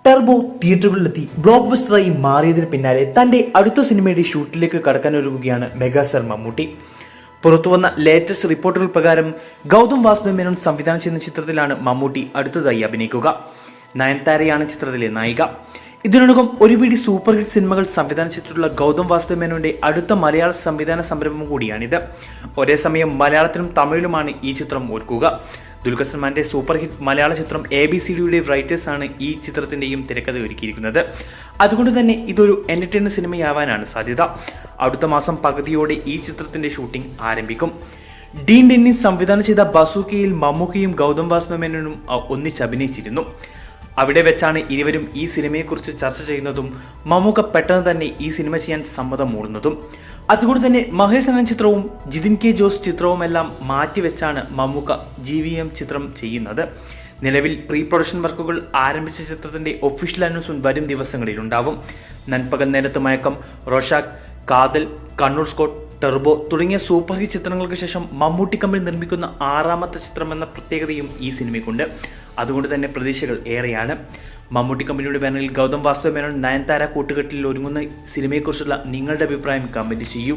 Turbo തിയേറ്ററുകളിലെത്തി block ബസ്റ്ററായി മാറിയതിന് പിന്നാലെ തന്റെ അടുത്ത സിനിമയുടെ ഷൂട്ടിലേക്ക് കടക്കാനൊരുങ്ങുകയാണ് മെഗാസ്റ്റാർ മമ്മൂട്ടി. പുറത്തുവന്ന ലേറ്റസ്റ്റ് റിപ്പോർട്ടുകൾ പ്രകാരം ഗൗതം വാസുദേവ് മേനോൻ സംവിധാനം ചെയ്യുന്ന ചിത്രത്തിലാണ് മമ്മൂട്ടി അടുത്തതായി അഭിനയിക്കുക. നയൻതാരയാണ് ചിത്രത്തിലെ നായിക. ഇതിനോടകം ഒരു പിടി സൂപ്പർ ഹിറ്റ് സിനിമകൾ സംവിധാനം ചെയ്തിട്ടുള്ള ഗൗതം വാസുദേവ് മേനോന്റെ അടുത്ത മലയാള സംവിധാന സംരംഭം കൂടിയാണിത്. ഒരേ സമയം മലയാളത്തിലും തമിഴിലുമാണ് ഈ ചിത്രം ഒരുക്കുക. ദുൽഖർ സൽമാന്റെ സൂപ്പർ ഹിറ്റ് മലയാള ചിത്രം ABCDയുടെ റൈറ്റേഴ്സ് ആണ് ഈ ചിത്രത്തിന്റെയും തിരക്കഥ ഒരുക്കിയിരിക്കുന്നത്. അതുകൊണ്ട് തന്നെ ഇതൊരു എന്റർടൈനർ സിനിമയാവാനാണ് സാധ്യത. അടുത്ത മാസം പകുതിയോടെ ഈ ചിത്രത്തിന്റെ ഷൂട്ടിംഗ് ആരംഭിക്കും. ഡീൻ ഡെന്നിസ് സംവിധാനം ചെയ്ത ബസൂക്കയിൽ മമ്മൂക്കയും ഗൗതം വാസുദേവ് മേനോനും ഒന്നിച്ച് അഭിനയിച്ചിരുന്നു. അവിടെ വെച്ചാണ് ഇരുവരും ഈ സിനിമയെക്കുറിച്ച് ചർച്ച ചെയ്യുന്നതും മമ്മൂക്ക പെട്ടെന്ന് തന്നെ ഈ സിനിമ ചെയ്യാൻ സമ്മതം മൂടുന്നതും. അതുകൊണ്ട് തന്നെ മഹേഷ് അനൻ ചിത്രവും ജിതിൻ കെ ജോസ് ചിത്രവുമെല്ലാം മാറ്റിവെച്ചാണ് മമ്മൂക്ക GVM ചിത്രം ചെയ്യുന്നത്. നിലവിൽ പ്രീ പ്രൊഡക്ഷൻ വർക്കുകൾ ആരംഭിച്ച ചിത്രത്തിന്റെ ഒഫീഷ്യൽ അനൗൺസ്മെന്റ് വരും ദിവസങ്ങളിൽ ഉണ്ടാവും. നൻപകൽ നേരത്ത് മയക്കം, റോഷാക്ക്, കാതൽ, കണ്ണൂർ സ്കോട്ട്, ടർബോ തുടങ്ങിയ സൂപ്പർ ഹിറ്റ് ചിത്രങ്ങൾക്ക് ശേഷം മമ്മൂട്ടി കമ്പനി നിർമ്മിക്കുന്ന 6ാമത്തെ ചിത്രം എന്ന പ്രത്യേകതയും ഈ സിനിമയ്ക്കുണ്ട്. അതുകൊണ്ട് തന്നെ പ്രതീക്ഷകൾ ഏറെയാണ്. മമ്മൂട്ടി കമ്പനിയുടെ ബാനറിൽ ഗൗതം വാസുദേവ് മേനോൻ നയൻതാര കൂട്ടുകെട്ടിൽ ഒരുങ്ങുന്ന സിനിമയെക്കുറിച്ചുള്ള നിങ്ങളുടെ അഭിപ്രായം കമന്റ് ചെയ്യൂ.